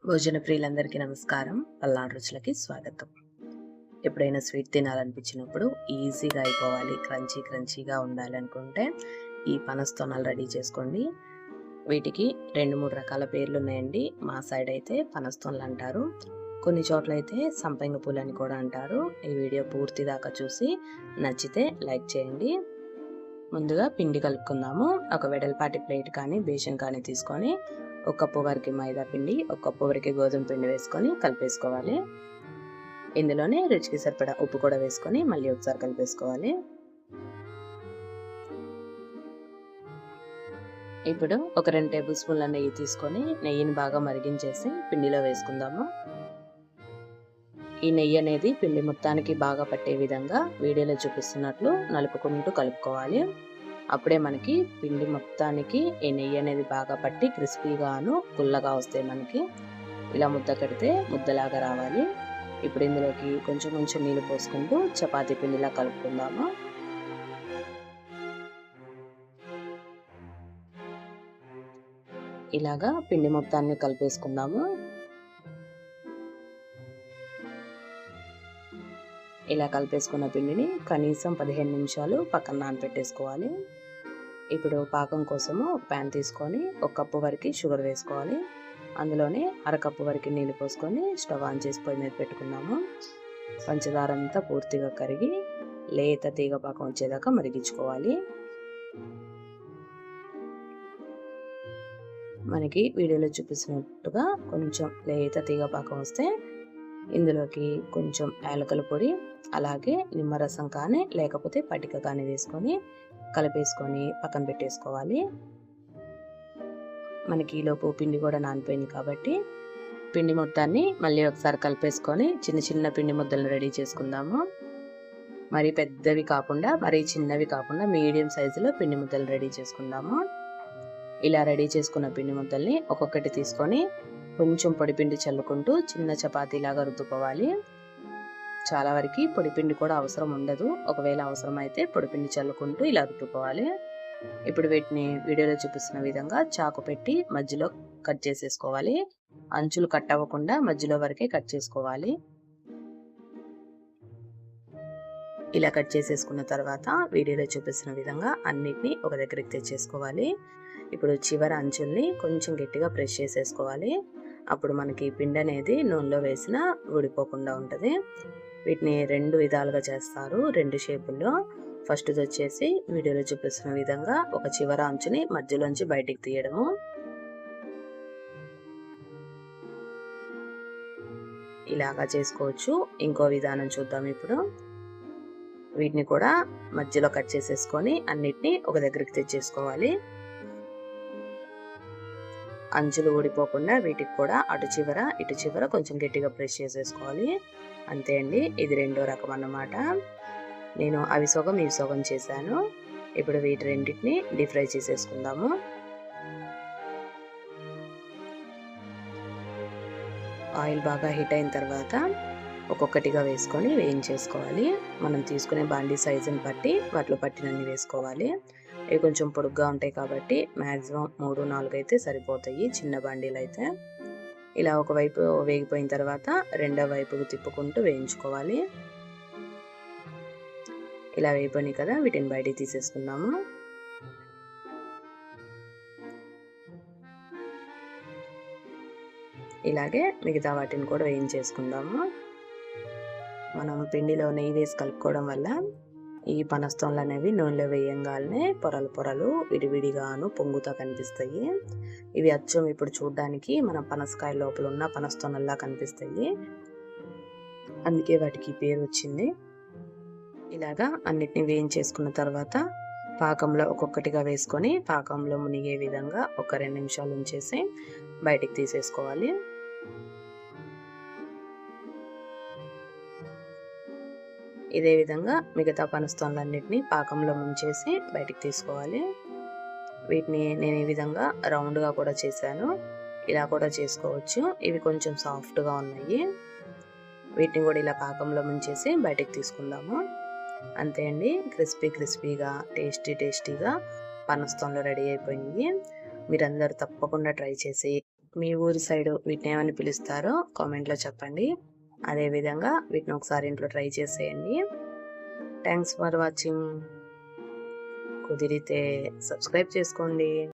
భోజన ప్రియులందరికీ నమస్కారం. పల్నాడు రుచులకి స్వాగతం. ఎప్పుడైనా స్వీట్ తినాలనిపించినప్పుడు ఈజీగా అయిపోవాలి, క్రంచీగా ఉండాలనుకుంటే ఈ పనస్తోనాలు రెడీ చేసుకోండి. వీటికి 2, 3 రకాల పేర్లున్నాయండి. మా సైడ్ అయితే పనస్తోనలు అంటారు. కొన్ని చోట్లయితే సంపంగి పూలని కూడా అంటారు. ఈ వీడియో పూర్తి దాకా చూసి నచ్చితే లైక్ చేయండి. ముందుగా పిండి కలుపుకుందాము. ఒక వెడల్పాటి ప్లేట్ కానీ బేషన్ కానీ తీసుకొని 1 కప్పు వరకు మైదా పిండి, 1 కప్పు వరకు గోధుమ పిండి వేసుకొని కలిపేసుకోవాలి. ఇందులోనే రుచికి సరిపడా ఉప్పు కూడా వేసుకొని మళ్ళీ ఒకసారి కలిపేసుకోవాలి. ఇప్పుడు ఒక 2 టేబుల్ స్పూన్ల నెయ్యి తీసుకొని నెయ్యిని బాగా మరిగించేసి పిండిలో వేసుకుందాము. ఈ నెయ్యి అనేది పిండి మొత్తానికి బాగా పట్టే విధంగా వీడియోలో చూపిస్తున్నట్లు నలుపుకుంటూ కలుపుకోవాలి. అప్పుడే మనకి పిండి మొత్తానికి ఈ నెయ్యి అనేది బాగా పట్టి క్రిస్పీగాను గుల్లగా వస్తాయి. మనకి ఇలా ముద్ద కడితే ముద్దలాగా రావాలి. ఇప్పుడు ఇందులోకి కొంచెం కొంచెం నీళ్ళు పోసుకుంటూ చపాతీ పిండిలా కలుపుకుందాము. ఇలాగా పిండి మొత్తాన్ని కలిపేసుకుందాము. ఇలా కలిపేసుకున్న పిండిని కనీసం 15 నిమిషాలు పక్కన నానబెట్టేసుకోవాలి. ఇప్పుడు పాకం కోసము ఒక ప్యాన్ తీసుకొని 1 కప్పు వరకు షుగర్ వేసుకోవాలి. అందులోనే 1/2 కప్పు వరకు నీళ్ళు పోసుకొని స్టవ్ ఆన్ చేసి పొయ్యి మీద పెట్టుకున్నాము. పంచదార అంతా పూర్తిగా కరిగి లేత తీగ పాకం వచ్చేదాకా మరిగించుకోవాలి. మనకి వీడియోలో చూపిస్తున్నట్టుగా కొంచెం లేత తీగ పాకం వస్తే ఇందులోకి కొంచెం యాలకుల పొడి, అలాగే నిమ్మరసం కానీ లేకపోతే పటిక కానీ వేసుకొని కలిపేసుకొని పక్కన పెట్టేసుకోవాలి. మనకి ఈలోపు పిండి కూడా నానిపోయింది కాబట్టి పిండి మొత్తాన్ని మళ్ళీ ఒకసారి కలిపేసుకొని చిన్న చిన్న పిండి ముద్దలను రెడీ చేసుకుందాము. మరీ పెద్దవి కాకుండా మరీ చిన్నవి కాకుండా మీడియం సైజులో పిండి ముద్దలు రెడీ చేసుకుందాము. ఇలా రెడీ చేసుకున్న పిండి ముద్దల్ని ఒక్కొక్కటి తీసుకొని కొంచెం పొడిపిండి చల్లుకుంటూ చిన్న చపాతీలాగా రుద్దుకోవాలి. చాలా వరకు పొడిపిండి కూడా అవసరం ఉండదు. ఒకవేళ అవసరమైతే పొడిపిండి చల్లుకుంటూ ఇలా రుద్దుకోవాలి. ఇప్పుడు వీటిని వీడియోలో చూపిస్తున్న విధంగా చాకు పెట్టి మధ్యలో కట్ చేసేసుకోవాలి. అంచులు కట్ అవ్వకుండా మధ్యలో వరకే కట్ చేసుకోవాలి. ఇలా కట్ చేసేసుకున్న తర్వాత వీడియోలో చూపిస్తున్న విధంగా అన్నిటినీ ఒక దగ్గరికి తెచ్చేసుకోవాలి. ఇప్పుడు చివరి అంచుల్ని కొంచెం గట్టిగా ప్రెస్ చేసేసుకోవాలి. అప్పుడు మనకి పిండి అనేది నూనెలో వేసినా ఊడిపోకుండా ఉంటుంది. వీటిని 2 విధాలుగా చేస్తారు, 2 షేపుల్లో. ఫస్ట్ వచ్చేసి వీడియోలో చూపిస్తున్న విధంగా ఒక చివర అంచుని మధ్యలోంచి బయటికి తీయడము. ఇలాగా చేసుకోవచ్చు. ఇంకో విధానం చూద్దాం ఇప్పుడు. వీటిని కూడా మధ్యలో కట్ చేసేసుకొని అన్నిటినీ ఒక దగ్గరికి తెచ్చేసుకోవాలి. అంచులు ఊడిపోకుండా వీటికి కూడా అటు చివర ఇటు చివర కొంచెం గట్టిగా ప్రెస్ చేసేసుకోవాలి. అంతే అండి, ఇది 2వ రకం అన్నమాట. నేను అవి సగం ఇవి సగం చేశాను. ఇప్పుడు వీటి రెండింటిని డీప్ ఫ్రై చేసేసుకుందాము. ఆయిల్ బాగా హీట్ అయిన తర్వాత ఒక్కొక్కటిగా వేసుకొని వేయించేసుకోవాలి. మనం తీసుకునే బాండీ సైజుని బట్టి వాటిలో పట్టినన్ని వేసుకోవాలి. ఇవి కొంచెం పొడుగ్గా ఉంటాయి కాబట్టి మ్యాక్సిమం 3-4 అయితే సరిపోతాయి చిన్న బండిలు అయితే. ఇలా ఒకవైపు వేగిపోయిన తర్వాత రెండో వైపుకు తిప్పుకుంటూ వేయించుకోవాలి. ఇలా వేగిపోయినాయి కదా, వీటిని బయటికి తీసేసుకుందాము. ఇలాగే మిగతా వాటిని కూడా వేయించేసుకుందాము. మనం పిండిలో నెయ్యి వేసి కలుపుకోవడం వల్ల ఈ పనస్తోనలు అనేవి నూనెలో వేయంగానే పొరలు పొరలు విడివిడిగాను పొంగుతా కనిపిస్తాయి. ఇవి అచ్చం ఇప్పుడు చూడడానికి మన పనసకాయ లోపల ఉన్న పనస్తోనల్లా కనిపిస్తాయి. అందుకే వాటికి పేరు వచ్చింది. ఇలాగా అన్నిటిని వేయించేసుకున్న తర్వాత పాకంలో ఒక్కొక్కటిగా వేసుకొని పాకంలో మునిగే విధంగా ఒక 2 నిమిషాలు ఉంచేసి బయటికి తీసేసుకోవాలి. ఇదే విధంగా మిగతా పనస్తోనలన్నిటిని పాకంలో ముంచేసి బయటికి తీసుకోవాలి. వీటిని నేను ఈ విధంగా రౌండ్గా కూడా చేశాను. ఇలా కూడా చేసుకోవచ్చు. ఇవి కొంచెం సాఫ్ట్గా ఉన్నాయి. వీటిని కూడా ఇలా పాకంలో ముంచేసి బయటికి తీసుకుందాము. అంతే అండి, క్రిస్పీగా టేస్టీగా పనస్తోనలు రెడీ అయిపోయింది. మీరందరూ తప్పకుండా ట్రై చేసి మీ ఊరి సైడు వీటిని ఏమని పిలుస్తారో కామెంట్లో చెప్పండి. అదేవిధంగా వీటిని ఒకసారి ఇంట్లో ట్రై చేసేయండి. Thanks for watching. కుదిరితే సబ్స్క్రైబ్ చేసుకోండి.